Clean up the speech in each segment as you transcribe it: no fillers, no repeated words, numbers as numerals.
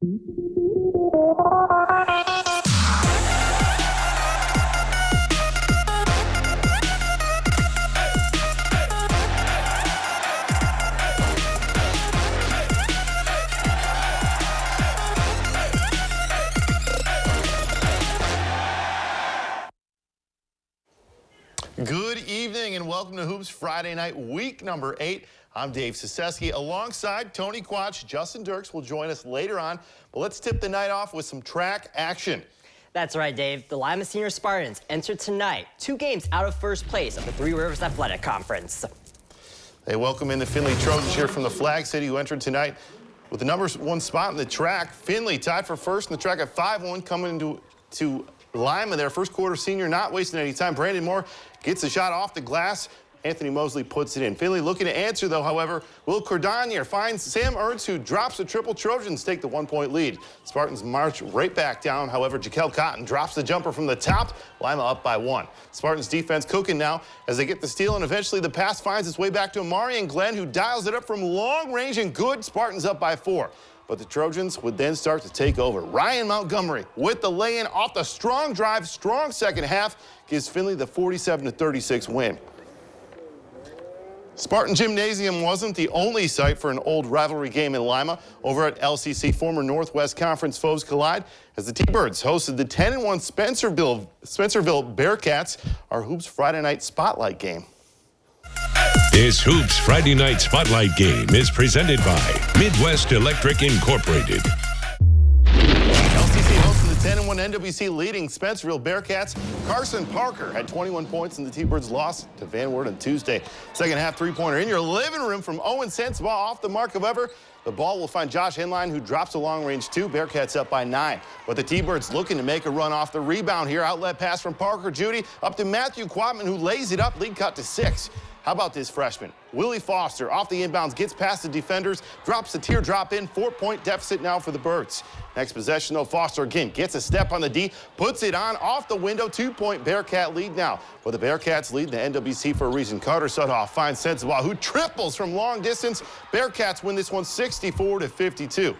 Good evening and welcome to Hoops Friday Night, week number 8. I'm Dave Ciseski. Alongside Tony Quach, Justin Dirks will join us later on. But let's tip the night off with some track action. That's right, Dave. The Lima Senior Spartans enter tonight 2 games out of first place of the Three Rivers Athletic Conference. They welcome in the Findlay Trojans here from the Flag City, who entered tonight with the #1 spot in the track. Findlay tied for first in the track at 5-1, coming into Lima, their first quarter senior, not wasting any time. Brandon Moore gets a shot off the glass. Anthony Mosley puts it in. Findlay looking to answer, though, however. Will Cordonier finds Sam Ernst, who drops a triple. Trojans take the 1-point lead. Spartans march right back down. However, Jaquel Cotton drops the jumper from the top. Lima up by 1. Spartans defense cooking now as they get the steal, and eventually the pass finds its way back to Amarian Glenn, who dials it up from long range and good. Spartans up by 4. But the Trojans would then start to take over. Ryan Montgomery with the lay-in off the strong drive, strong second half, gives Findlay the 47-36 win. Spartan Gymnasium wasn't the only site for an old rivalry game in Lima. Over at LCC, former Northwest Conference foes collide as the T-Birds hosted the 10-1 Spencerville Bearcats, our Hoops Friday Night Spotlight game. This Hoops Friday Night Spotlight game is presented by Midwest Electric Incorporated. LCC hosting the 10-1 NWC leading Spencerville Bearcats. Carson Parker had 21 points in the T-Birds' loss to Van Wert on Tuesday. Second half three-pointer in your living room from Owen Sensabaugh off the mark. However, the ball will find Josh Henline, who drops a long range 2. Bearcats up by 9. But the T-Birds looking to make a run off the rebound here. Outlet pass from Parker Judy up to Matthew Quatman, who lays it up. Lead cut to 6. How about this freshman? Willie Foster off the inbounds, gets past the defenders, drops the teardrop in. 4-point deficit now for the Birds. Next possession, though, Foster again gets a step on the D, puts it on off the window. 2-point Bearcat lead now. But the Bearcats lead the NWC for a reason. Carter Sudhoff finds Sensabaugh, who triples from long distance. Bearcats win this one 64-52.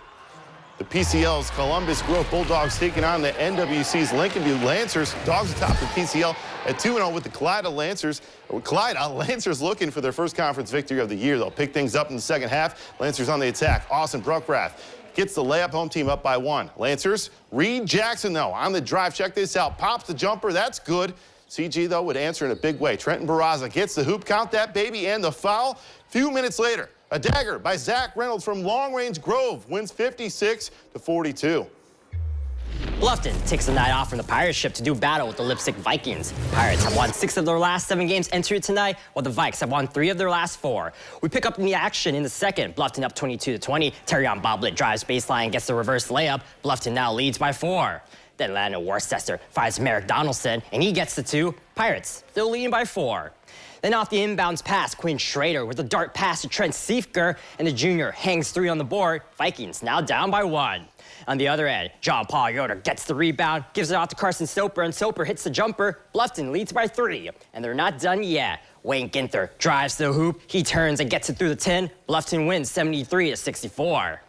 The PCL's Columbus Grove Bulldogs taking on the NWC's Lincoln View Lancers. Dogs atop the PCL at 2-0 with the Clyde Lancers. Lancers looking for their first conference victory of the year. They'll pick things up in the second half. Lancers on the attack. Austin Bruckrath gets the layup, home team up by 1. Lancers, Reed Jackson, though, on the drive. Check this out. Pops the jumper. That's good. CG, though, would answer in a big way. Trenton Barraza gets the hoop. Count that, baby, and the foul. Few minutes later, a dagger by Zach Reynolds from long range. Grove wins 56-42. Bluffton takes the night off from the Pirates ship to do battle with the Lipstick Vikings. Pirates have won 6 of their last 7 games entered tonight, while the Vikes have won 3 of their last 4. We pick up in the action in the second. Bluffton up 22-20. Terrion Boblet drives baseline, gets the reverse layup. Bluffton now leads by 4. Then Landon Worcester finds Merrick Donaldson, and he gets the 2. Pirates still leading by 4. Then off the inbounds pass, Quinn Schrader with a dart pass to Trent Siefker, and the junior hangs 3 on the board. Vikings now down by 1. On the other end, John Paul Yoder gets the rebound, gives it off to Carson Soper, and Soper hits the jumper. Bluffton leads by 3, and they're not done yet. Wayne Ginther drives the hoop. He turns and gets it through the 10. Bluffton wins 73-64.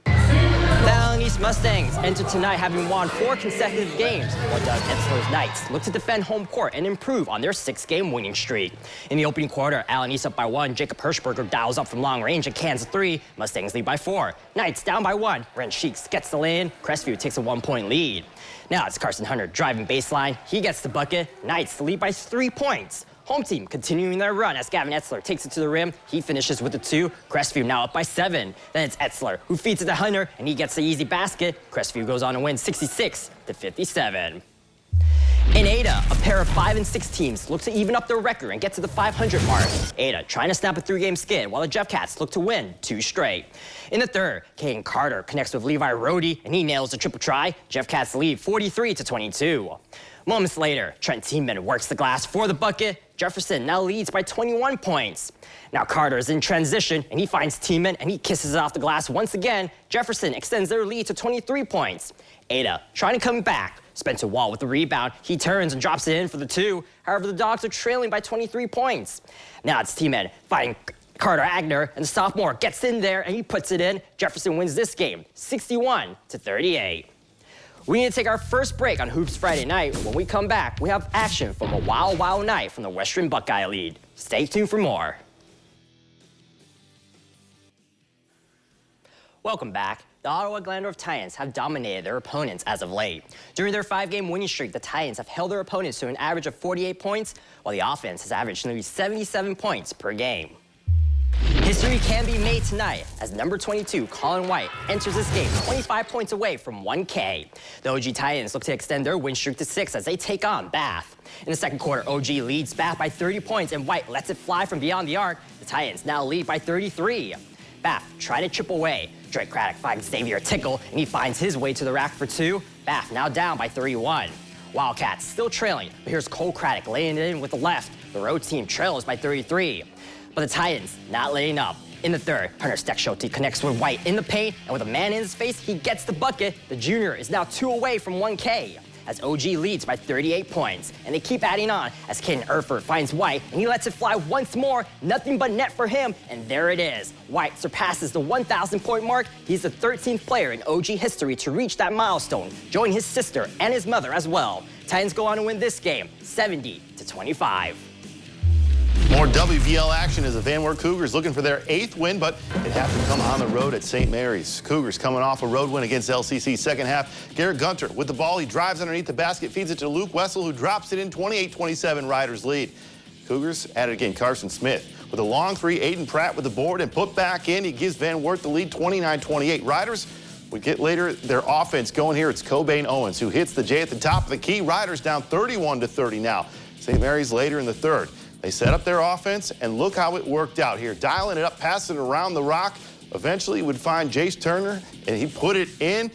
The Allen East Mustangs enter tonight having won 4 consecutive games, while Doug Etzler's Knights look to defend home court and improve on their 6-game winning streak. In the opening quarter, Allen East up by 1. Jacob Hirschberger dials up from long range and cans a 3. Mustangs lead by 4. Knights down by 1. Ren Sheeks gets the lay-in. Crestview takes a 1-point lead. Now it's Carson Hunter driving baseline. He gets the bucket. Knights lead by 3 points. Home team continuing their run as Gavin Etzler takes it to the rim. He finishes with a 2. Crestview now up by 7. Then it's Etzler who feeds it to Hunter, and he gets the easy basket. Crestview goes on to win 66-57. In Ada, a pair of 5 and 6 teams look to even up their record and get to the 500 mark. Ada trying to snap a 3-game skid, while the Jeff Cats look to win 2 straight. In the third, Caden Carter connects with Levi Rohde, and he nails a triple try. Jeff Cats lead 43-22. Moments later, Trent Tiemann works the glass for the bucket. Jefferson now leads by 21 points. Now Carter is in transition, and he finds Tiemann, and he kisses it off the glass once again. Jefferson extends their lead to 23 points. Ada trying to come back. Spencer Wall with the rebound. He turns and drops it in for the 2. However, the Dogs are trailing by 23 points. Now it's Tiemann Carter Agner, and the sophomore gets in there and he puts it in. Jefferson wins this game, 61-38. We need to take our first break on Hoops Friday Night. When we come back, we have action from a wild, wild night from the Western Buckeye lead. Stay tuned for more. Welcome back. The Ottawa Glandorf Titans have dominated their opponents as of late. During their 5-game winning streak, the Titans have held their opponents to an average of 48 points, while the offense has averaged nearly 77 points per game. History can be made tonight as number 22, Colin White, enters this game 25 points away from 1K. The OG Titans look to extend their win streak to 6 as they take on Bath. In the second quarter, OG leads Bath by 30 points and White lets it fly from beyond the arc. The Titans now lead by 33. Bath try to chip away. Drake Craddock finds Xavier Tickle and he finds his way to the rack for 2. Bath now down by 31. Wildcats still trailing, but here's Cole Craddock laying it in with the left. The road team trails by 33. But the Titans not letting up. In the third, Hunter Steckschulte connects with White in the paint, and with a man in his face, he gets the bucket. The junior is now 2 away from 1K, as OG leads by 38 points. And they keep adding on, as Caden Erfurt finds White, and he lets it fly once more. Nothing but net for him, and there it is. White surpasses the 1,000-point mark. He's the 13th player in OG history to reach that milestone, joining his sister and his mother as well. Titans go on to win this game, 70-25. More WBL action as the Van Wert Cougars looking for their 8th win, but it has to come on the road at St. Mary's. Cougars coming off a road win against LCC. Second half, Garrett Gunter with the ball. He drives underneath the basket, feeds it to Luke Wessel, who drops it in. 28-27, Riders lead. Cougars at it again. Carson Smith with a long 3. Aiden Pratt with the board and put back in. He gives Van Wert the lead, 29-28. Riders we get later their offense going here. It's Cobain Owens who hits the J at the top of the key. Riders down 31-30 now. St. Mary's later in the third. They set up their offense, and look how it worked out here. Dialing it up, passing it around the rock. Eventually, would find Jace Turner, and he put it in.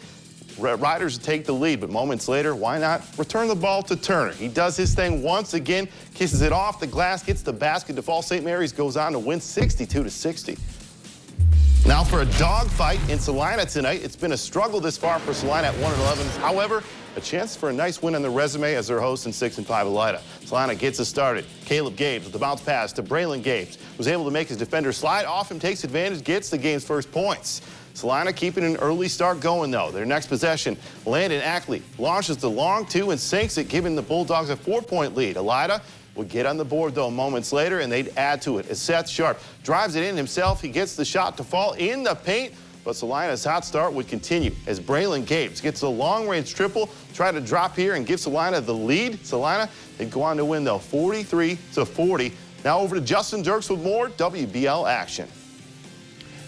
Riders take the lead, but moments later, why not return the ball to Turner? He does his thing once again, kisses it off the glass, gets the basket to fall. St. Mary's goes on to win 62-60. Now for a dogfight in Salina tonight. It's been a struggle this far for Salina at 1-11. However, a chance for a nice win on the resume as their host in 6-5 Elida. Salina gets us started. Caleb Gabes with the bounce pass to Braylon Gabes, was able to make his defender slide off him, takes advantage, gets the game's first points. Salina keeping an early start going, though. Their next possession, Landon Ackley launches the long 2 and sinks it, giving the Bulldogs a 4-point lead. Elida would get on the board, though, moments later, and they'd add to it. As Seth Sharp drives it in himself, he gets the shot to fall in the paint, but Salina's hot start would continue as Braylon Gabes gets a long-range triple, try to drop here and give Salina the lead. Salina, they'd go on to win, though, 43-40. Now over to Justin Dirks with more WBL action.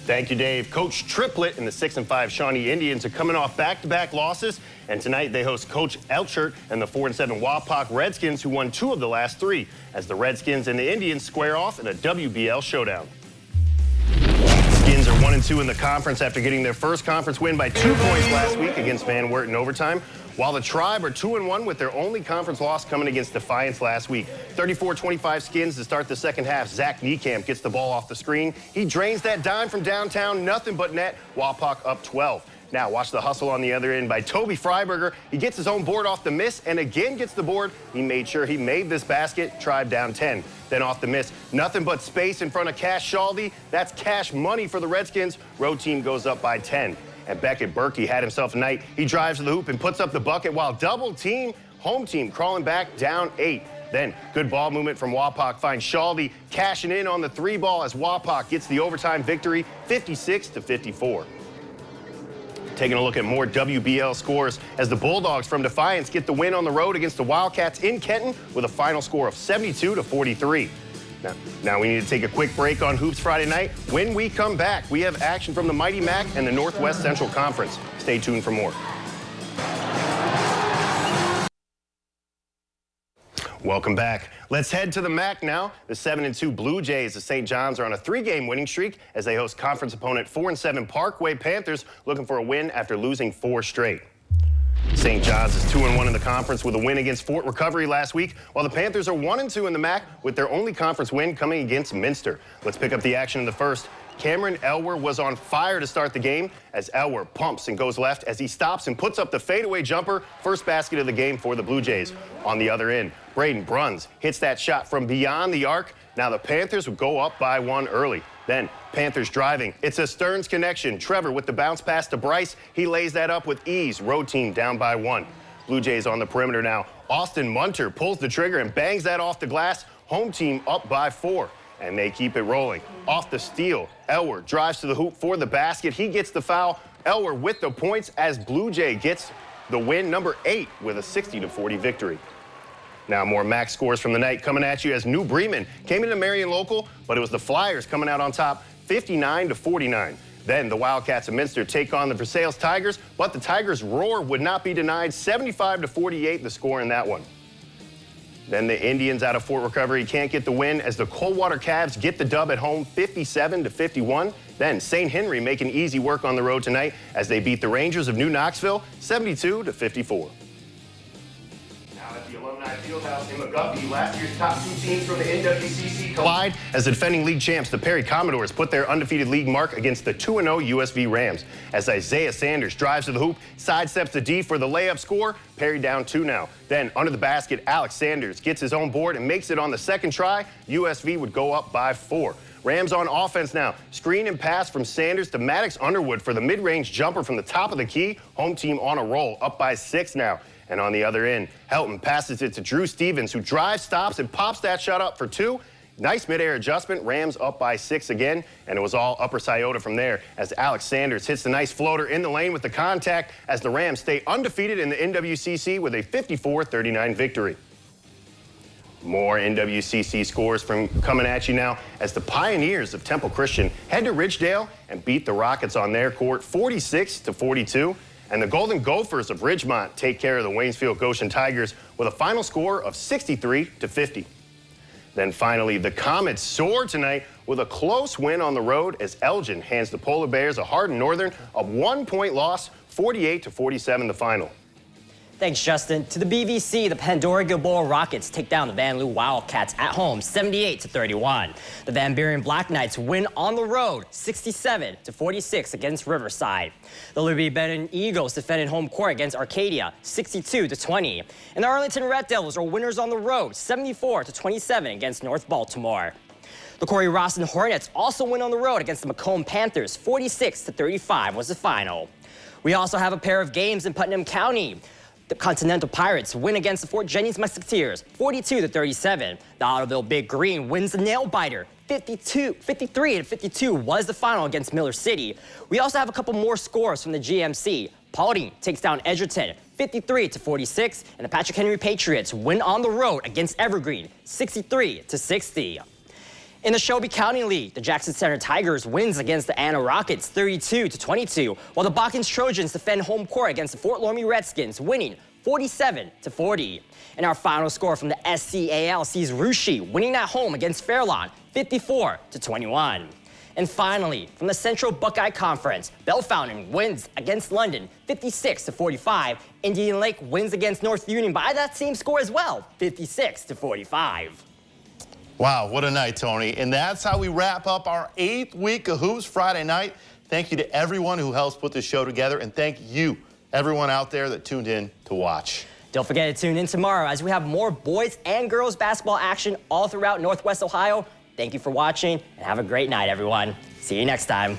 Thank you, Dave. Coach Triplett and the 6-5 Shawnee Indians are coming off back-to-back losses, and tonight they host Coach Elchert and the 4-7 Wapak Redskins, who won 2 of the last 3, as the Redskins and the Indians square off in a WBL showdown. Skins are 1-2 in the conference after getting their first conference win by 2 points last week against Van Wert in overtime, while the Tribe are 2-1 with their only conference loss coming against Defiance last week. 34-25 Skins to start the second half. Zach Niekamp gets the ball off the screen. He drains that dime from downtown, nothing but net. Wapak up 12. Now watch the hustle on the other end by Toby Freiberger. He gets his own board off the miss and again gets the board. He made sure he made this basket. Tribe down 10. Then off the miss, nothing but space in front of Cash Shaldy. That's cash money for the Redskins. Road team goes up by 10. And Beckett Berkey had himself a night. He drives to the hoop and puts up the bucket while double team, home team crawling back down 8. Then good ball movement from Wapak finds Shaldy cashing in on the 3 ball as Wapak gets the overtime victory, 56-54. Taking a look at more WBL scores as the Bulldogs from Defiance get the win on the road against the Wildcats in Kenton with a final score of 72-43. Now we need to take a quick break on Hoops Friday night. When we come back, we have action from the Mighty Mac and the Northwest Central Conference. Stay tuned for more. Welcome back. Let's head to the MAC now. The 7-2 Blue Jays of St. John's are on a 3-game winning streak as they host conference opponent 4-7 Parkway Panthers, looking for a win after losing 4 straight. St. John's is 2-1 in the conference with a win against Fort Recovery last week, while the Panthers are 1-2 in the MAC with their only conference win coming against Minster. Let's pick up the action in the first. Cameron Elwer was on fire to start the game as Elwer pumps and goes left as he stops and puts up the fadeaway jumper, first basket of the game for the Blue Jays. On the other end, Braden Bruns hits that shot from beyond the arc. Now the Panthers would go up by 1 early. Then Panthers driving. It's a Stearns connection. Trevor with the bounce pass to Bryce. He lays that up with ease. Road team down by 1. Blue Jays on the perimeter now. Austin Munter pulls the trigger and bangs that off the glass. Home team up by 4. And they keep it rolling. Off the steal, Elwer drives to the hoop for the basket. He gets the foul. Elwer with the points as Blue Jay gets the win, number 8, with a 60-40 victory. Now more max scores from the night coming at you as New Bremen came into Marion Local, but it was the Flyers coming out on top, 59-49. Then the Wildcats of Minster take on the Versailles Tigers, but the Tigers' roar would not be denied, 75-48 the score in that one. Then the Indians out of Fort Recovery can't get the win as the Coldwater Cavs get the dub at home, 57-51. Then St. Henry making easy work on the road tonight as they beat the Rangers of New Knoxville, 72-54. Now at the Alumni Fieldhouse in McGuffey, last year's top 2 teams from the NWCC collide as the defending league champs, the Perry Commodores, put their undefeated league mark against the 2-0 USV Rams. As Isaiah Sanders drives to the hoop, sidesteps the D for the layup score. Perry down 2 now. Then under the basket, Alex Sanders gets his own board and makes it on the second try. USV would go up by 4. Rams on offense now. Screen and pass from Sanders to Maddox Underwood for the mid-range jumper from the top of the key. Home team on a roll, up by 6 now. And on the other end, Helton passes it to Drew Stevens, who drives, stops, and pops that shot up for 2. Nice mid-air adjustment. Rams up by 6 again, and it was all Upper Scioto from there as Alex Sanders hits the nice floater in the lane with the contact as the Rams stay undefeated in the NWCC with a 54-39 victory. More NWCC scores from coming at you now as the Pioneers of Temple Christian head to Ridgedale and beat the Rockets on their court 46-42. And the Golden Gophers of Ridgemont take care of the Waynesfield Goshen Tigers with a final score of 63-50. Then finally, the Comets soar tonight with a close win on the road as Elgin hands the Polar Bears a Hardin Northern a 1-point loss, 48-47 the final. Thanks, Justin. To the BVC, the Pandora Gilboa Rockets take down the Van Loo Wildcats at home, 78-31. The Van Buren Black Knights win on the road, 67-46 against Riverside. The Liberty Benton Eagles defended home court against Arcadia, 62-20. And the Arlington Red Devils are winners on the road, 74-27 against North Baltimore. The Corey Rossin Hornets also win on the road against the Macomb Panthers, 46-35 was the final. We also have a pair of games in Putnam County. The Continental Pirates win against the Fort Jennings Musketeers, 42-37. The Ottoville Big Green wins the Nail Biter, 53-52 was the final against Miller City. We also have a couple more scores from the GMC. Paulding takes down Edgerton, 53-46, and the Patrick Henry Patriots win on the road against Evergreen, 63-60. In the Shelby County League, the Jackson Center Tigers wins against the Anna Rockets 32-22, while the Botkins Trojans defend home court against the Fort Loramie Redskins, winning 47-40. And our final score from the SCAL sees Russia winning at home against Fairlawn, 54-21. And finally, from the Central Buckeye Conference, Bellefontaine wins against London, 56-45. Indian Lake wins against North Union by that same score as well, 56-45. Wow, what a night, Tony. And that's how we wrap up our 8th week of Hoops Friday night. Thank you to everyone who helps put this show together, and thank you, everyone out there that tuned in to watch. Don't forget to tune in tomorrow as we have more boys and girls basketball action all throughout Northwest Ohio. Thank you for watching, and have a great night, everyone. See you next time.